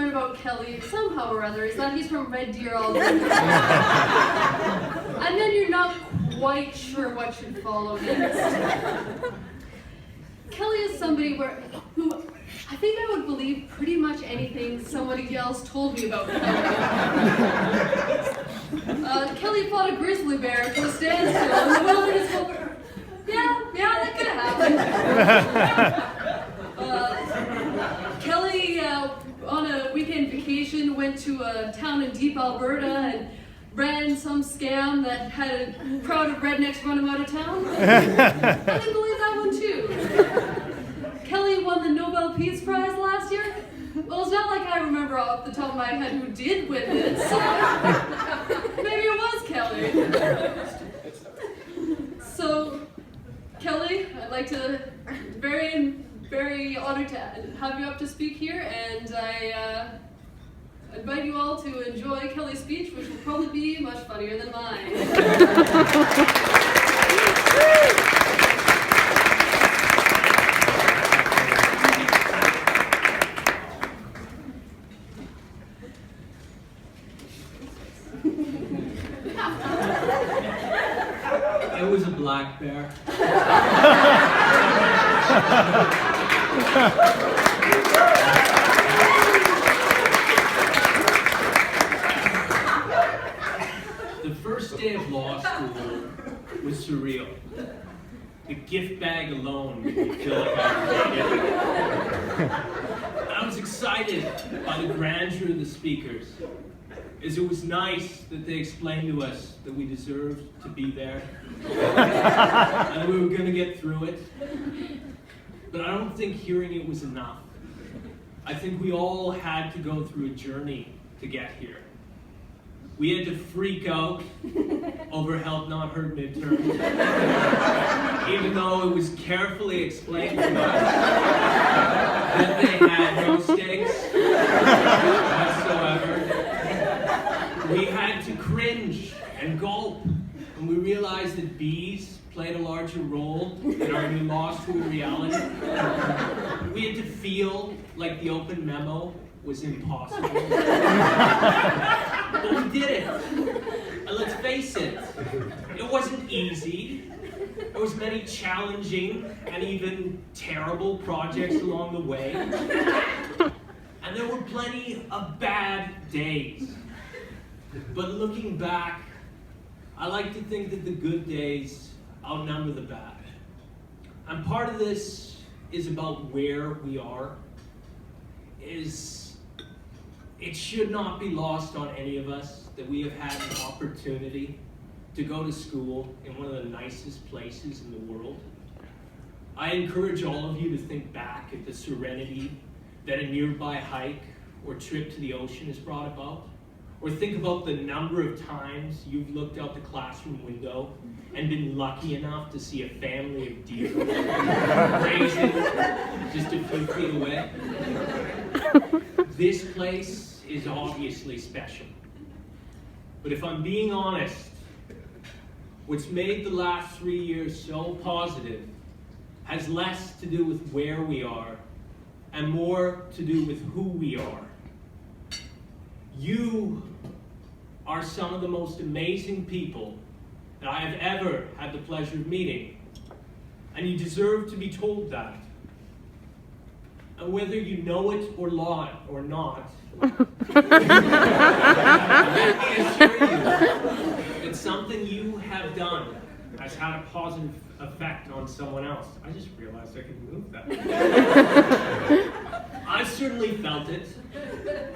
learn about Kelly somehow or other is that he's from Red Deer, Alberta. And then you're not quite sure what should follow next. Kelly is somebody who I think I would believe pretty much anything somebody else told me about Kelly. Kelly fought a grizzly bear to a standstill in the wilderness. Yeah, that could happen. Kelly, on a weekend vacation, went to a town in deep Alberta and ran some scam that had a crowd of rednecks run him out of town. I didn't believe that one too. Kelly won the Nobel Peace Prize last year. Well, it's not like I remember off the top of my head who did win it, so maybe it was Kelly. So, Kelly, I'd like to, very honored to have you up to speak here, and I invite you all to enjoy Kelly's speech, which will probably be much funnier than mine. It was a black bear. The first day of law school was surreal. The gift bag alone made me feel like I made it. I was excited by the grandeur of the speakers, as it was nice that they explained to us that we deserved to be there, and we were going to get through it. But I don't think hearing it was enough. I think we all had to go through a journey to get here. We had to freak out over Help Not Hurt midterms, even though it was carefully explained to us that they had no stakes whatsoever. We had to cringe and gulp when we realized that bees played a larger role in our new law school reality. We had to feel like the open memo was impossible. But we did it. And let's face it, it wasn't easy. There was many challenging and even terrible projects along the way. And there were plenty of bad days. But looking back, I like to think that the good days outnumber the bad. And part of this is about where we are. It should not be lost on any of us that we have had an opportunity to go to school in one of the nicest places in the world. I encourage all of you to think back at the serenity that a nearby hike or trip to the ocean has brought about. Or think about the number of times you've looked out the classroom window and been lucky enough to see a family of deer grazing just a few feet away. This place is obviously special. But if I'm being honest, what's made the last 3 years so positive has less to do with where we are and more to do with who we are. You are some of the most amazing people that I have ever had the pleasure of meeting, and you deserve to be told that. And whether you know it or not, let me assure you that something you have done has had a positive effect on someone else. I just realized I could move that. I've certainly felt it.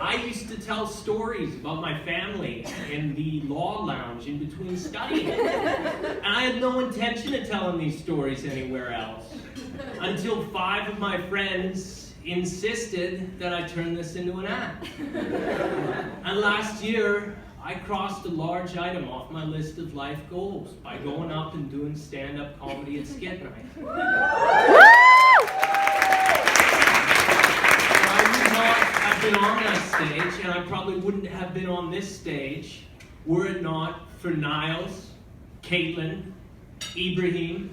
I used to tell stories about my family in the law lounge in between studying. And I had no intention of telling these stories anywhere else until 5 of my friends insisted that I turn this into an act. And last year, I crossed a large item off my list of life goals by going up and doing stand-up comedy at Skit Night. Been on that stage, and I probably wouldn't have been on this stage were it not for Niles, Caitlin, Ibrahim,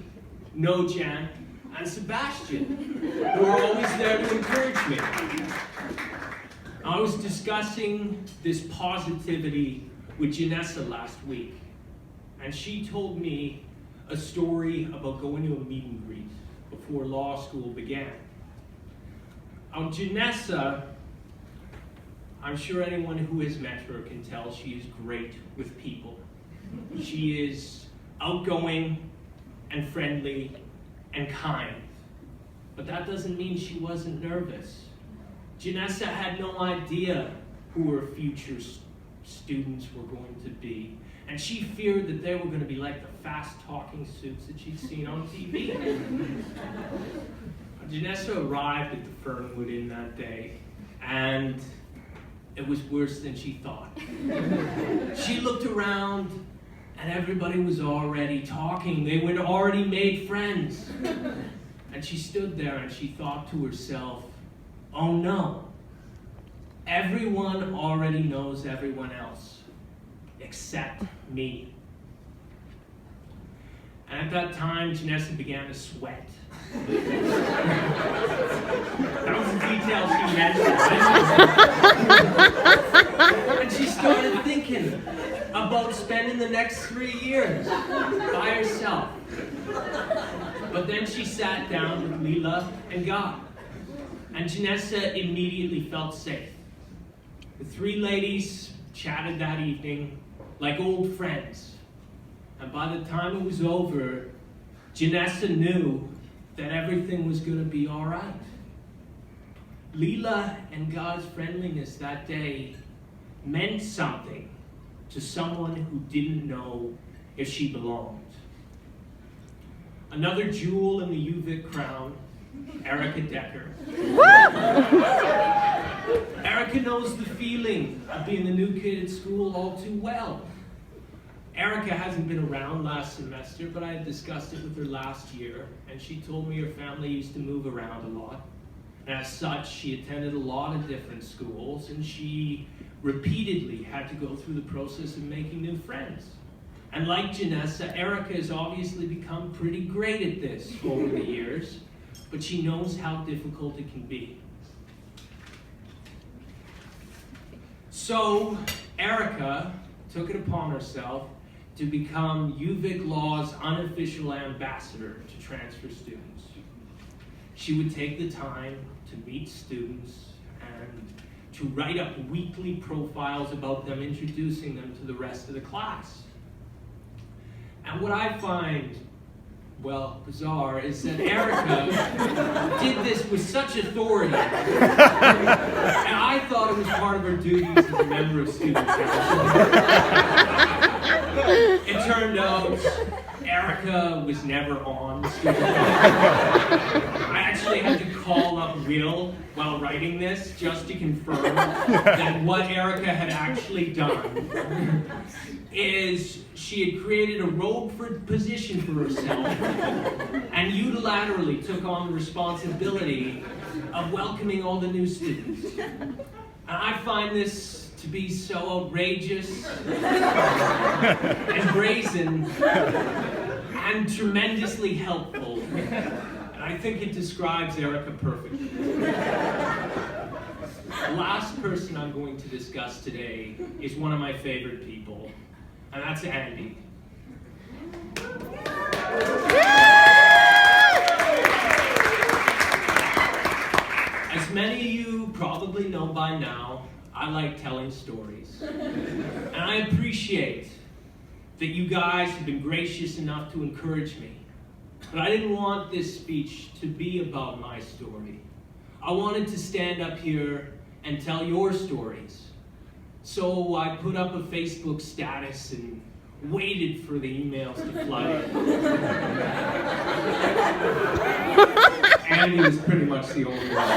Nojan, and Sebastian, who are always there to encourage me. I was discussing this positivity with Janessa last week, and she told me a story about going to a meet and greet before law school began. Janessa, I'm sure anyone who has met her can tell she is great with people. She is outgoing and friendly and kind. But that doesn't mean she wasn't nervous. Janessa had no idea who her future students were going to be. And she feared that they were going to be like the fast-talking suits that she'd seen on TV. Janessa arrived at the Fernwood Inn that day, and it was worse than she thought. She looked around, and everybody was already talking. They had already made friends. And she stood there and she thought to herself, oh no, everyone already knows everyone else, except me. And at that time, Janessa began to sweat. That was the detail she mentioned. And she started thinking about spending the next 3 years by herself. But then she sat down with Leela and God. And Janessa immediately felt safe. The three ladies chatted that evening like old friends. And by the time it was over, Janessa knew that everything was going to be all right. Leela and God's friendliness that day meant something to someone who didn't know if she belonged. Another jewel in the Uvic crown, Erica Decker. Erica knows the feeling of being the new kid at school all too well. Erica hasn't been around last semester, but I had discussed it with her last year, and she told me her family used to move around a lot. And as such, she attended a lot of different schools, and she repeatedly had to go through the process of making new friends. And like Janessa, Erica has obviously become pretty great at this over the years, but she knows how difficult it can be. So Erica took it upon herself to become Uvic Law's unofficial ambassador to transfer students. She would take the time to meet students and to write up weekly profiles about them, introducing them to the rest of the class. And what I find, well, bizarre, is that Erica did this with such authority. And I thought it was part of her duties as a member of student council. It turned out Erica was never on student council. I actually had to call up Will while writing this just to confirm that what Erica had actually done is she had created a rogue position for herself and unilaterally took on the responsibility of welcoming all the new students. And I find this to be so outrageous and brazen and tremendously helpful. And I think it describes Erica perfectly. The last person I'm going to discuss today is one of my favorite people, and that's Andy. As many of you probably know by now, I like telling stories. And I appreciate that you guys have been gracious enough to encourage me. But I didn't want this speech to be about my story. I wanted to stand up here and tell your stories. So I put up a Facebook status and waited for the emails to flood in. Andy was pretty much the only one.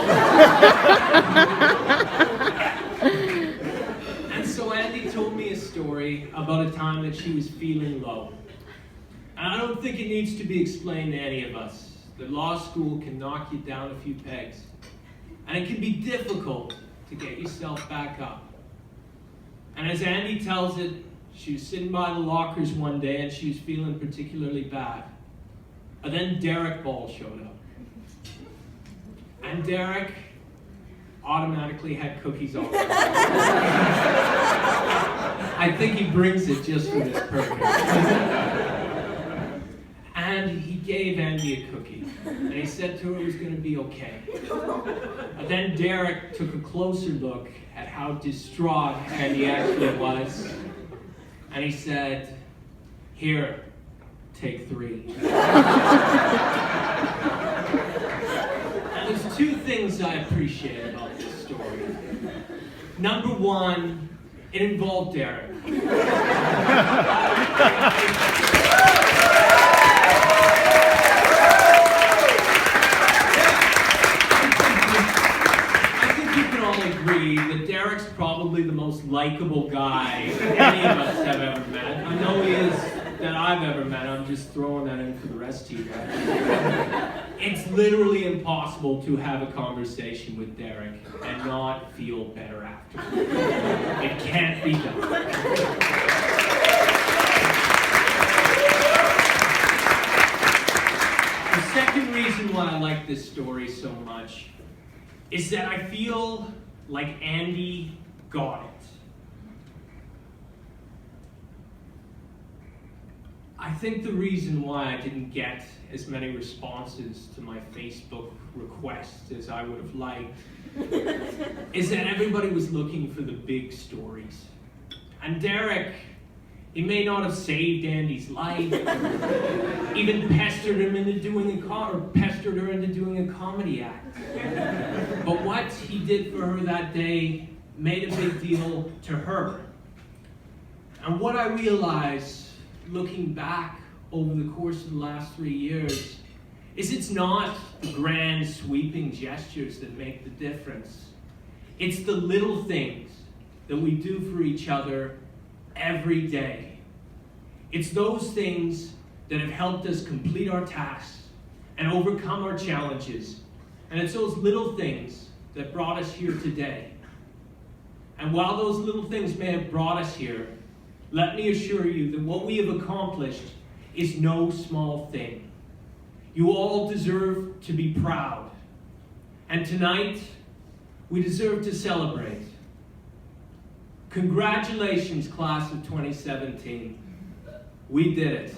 And so Andy told me a story about a time that she was feeling low. And I don't think it needs to be explained to any of us that law school can knock you down a few pegs. And it can be difficult to get yourself back up. And as Andy tells it, she was sitting by the lockers one day and she was feeling particularly bad. And then Derek Ball showed up. And Derek automatically had cookies all the time. I think he brings it just for this purpose. And he gave Andy a cookie, and he said to her it was going to be okay. And then Derek took a closer look at how distraught Andy actually was, and he said, "Here, take 3. And there's 2 things I appreciate about this story. Number 1, it involved Derek. Agree that Derek's probably the most likable guy any of us have ever met. I know he is that I've ever met. I'm just throwing that in for the rest of you guys. It's literally impossible to have a conversation with Derek and not feel better afterwards. It can't be done. The second reason why I like this story so much is that I feel like Andy got it. I think the reason why I didn't get as many responses to my Facebook requests as I would have liked is that everybody was looking for the big stories. And Derek, he may not have saved Andy's life, or even pestered her into doing a comedy act. But what he did for her that day made a big deal to her. And what I realized, looking back over the course of the last 3 years, is it's not the grand sweeping gestures that make the difference. It's the little things that we do for each other every day. It's those things that have helped us complete our tasks and overcome our challenges. And it's those little things that brought us here today. And while those little things may have brought us here, let me assure you that what we have accomplished is no small thing. You all deserve to be proud. And tonight, we deserve to celebrate. Congratulations, class of 2017. We did it.